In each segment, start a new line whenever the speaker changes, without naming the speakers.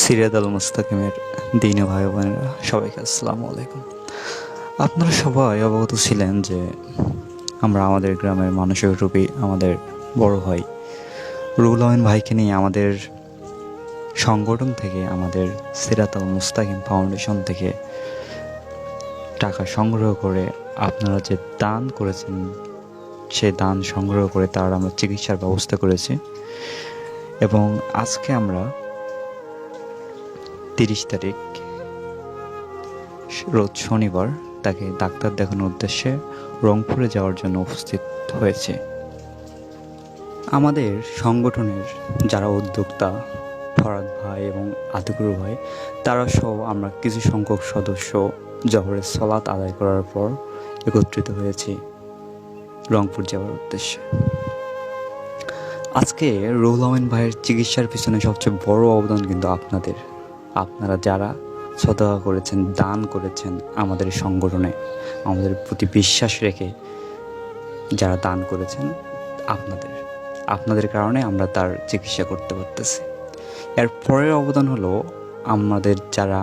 সিরাত আল মুস্তাকিমের দিনী ভাই বোনেরা সবাইকে আসসালামু আলাইকুম। আপনারা সবাই অবগত ছিলেন যে আমরা আমাদের গ্রামের মানুষের রূপী আমাদের বড় ভাই রুহুল আমিন ভাইকে নিয়ে আমাদের সংগঠন থেকে, আমাদের সিরাত আল মুস্তাকিম ফাউন্ডেশন থেকে টাকা সংগ্রহ করে আপনারা যে দান করেছেন, সে দান সংগ্রহ করে তার আমরা চিকিৎসার ব্যবস্থা করেছি। এবং আজকে আমরা 30 তারিখ রোজ শনিবার তাকে ডাক্তার দেখানোর উদ্দেশ্যে রংপুরে যাওয়ার জন্য উপস্থিত হয়েছে। আমাদের সংগঠনের যারা উদ্যোক্তা ফরাদ ভাই এবং আতিকুর ভাই, তারা সহ আমরা কিছু সংখ্যক সদস্য জহরের সালাত আদায় করার পর একত্রিত হয়েছি রংপুর যাওয়ার উদ্দেশ্যে। আজকে রুহুল আমিন ভাইয়ের চিকিৎসার পিছনে সবচেয়ে বড় অবদান কিন্তু আপনারা যারা সদকা করেছেন, দান করেছেন, আমাদের সংগঠনে আমাদের প্রতি বিশ্বাস রেখে যারা দান করেছেন, আপনাদের কারণে আমরা তার চিকিৎসা করতে পারতেছি। এর পরের অবদান হলো আমাদের যারা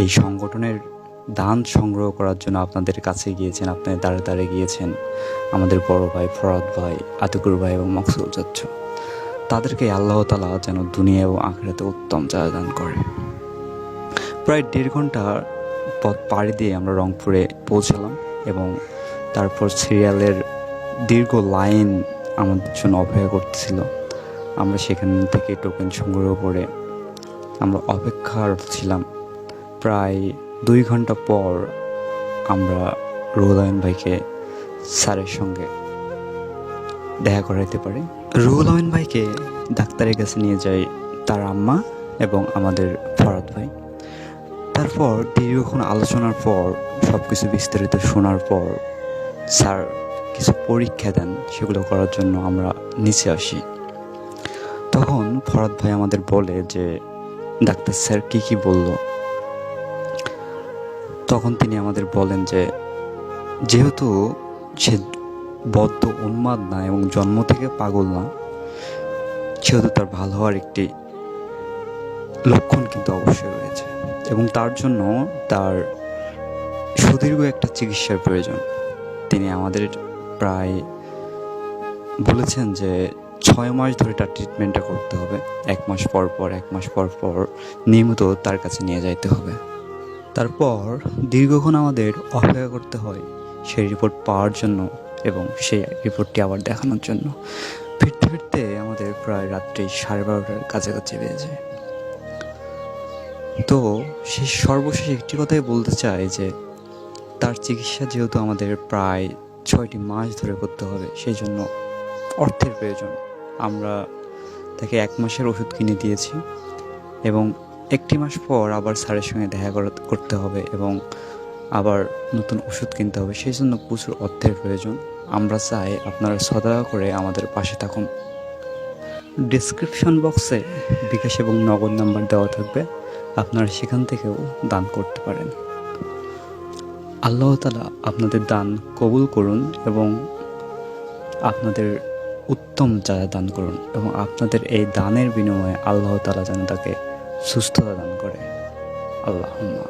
এই সংগঠনের দান সংগ্রহ করার জন্য আপনাদের কাছে গিয়েছেন, আপনাদের দ্বারে গিয়েছেন, আমাদের বড় ভাই ফরাদ ভাই, আতিকুর ভাই এবং মকসুদ চাচ্ছ, তাদেরকে আল্লাহ তাআলা যেন দুনিয়া এবং আখিরাতে উত্তম জাযা দান করে। প্রায় 1.5 ঘন্টার পথ পাড়ি দিয়ে আমরা রংপুরে পৌঁছালাম এবং তারপর সিরিয়ালের দীর্ঘ লাইন আমাদের জন্য অপেক্ষা করতেছিল। আমরা সেখান থেকে টোকেন সংগ্রহ করে আমরা অপেক্ষার ছিলাম। প্রায় 2 ঘন্টা পর আমরা রুহুল আমিন ভাইকে স্যারের সঙ্গে দেখা করাইতে পারি। রুহুল আমিন ভাইকে ডাক্তারের কাছে নিয়ে যায় তার আম্মা এবং আমাদের ফরাদ ভাই। তারপর দীর্ঘক্ষণ আলোচনার পর, সব কিছু বিস্তারিত শোনার পর স্যার কিছু পরীক্ষা দেন, সেগুলো করার জন্য আমরা নিচে আসি। তখন ফরাদ ভাই আমাদের বলে যে ডাক্তার স্যার কি বলল। তখন তিনি আমাদের বলেন যে যেহেতু সে বদ্ধ উন্মাদ না এবং জন্ম থেকে পাগল না, সেহেতু তার ভালো হওয়ার একটি লক্ষণ কিন্তু অবশ্যই রয়েছে এবং তার জন্য তার সুদীর্ঘ একটা চিকিৎসার প্রয়োজন। তিনি আমাদের প্রায় বলেছেন যে 6 মাস ধরে তার ট্রিটমেন্টটা করতে হবে। 1 মাস পর পর নিয়মিত তার কাছে নিয়ে যাইতে হবে। তারপর দীর্ঘক্ষণ আমাদের অপেক্ষা করতে হয় সেই রিপোর্ট পাওয়ার জন্য এবং সেই রিপোর্টটি আবার দেখানোর জন্য। ফিরতে আমাদের প্রায় রাত্রি 12:30টার কাছাকাছি বেজে যায়। তো সে সর্বশেষ একটি কথাই বলতে চাই যে তার চিকিৎসা যেহেতু আমাদের প্রায় 6টি মাস ধরে করতে হবে, সেই জন্য অর্থের প্রয়োজন। আমরা তাকে 1 মাসের ওষুধ কিনে দিয়েছি এবং 1টি মাস পর আবার স্যারের সঙ্গে দেখা করতে হবে এবং আবার নতুন ওষুধ কিনতে হবে, সেই জন্য প্রচুর অর্থের প্রয়োজন। আমরা চাই আপনারা সদয়া করে আমাদের পাশে থাকুন। ডেসক্রিপশন বক্সে বিকাশ এবং নগদ নাম্বার দেওয়া থাকবে, আপনারা সেখান থেকেও দান করতে পারেন। আল্লাহ তাআলা আপনাদের দান কবুল করুন এবং আপনাদের উত্তম জাযা দান করুন এবং আপনাদের এই দানের বিনিময়ে আল্লাহ তাআলা যেন তাকে সুস্থতা দান করে। আল্লাহুম্মা।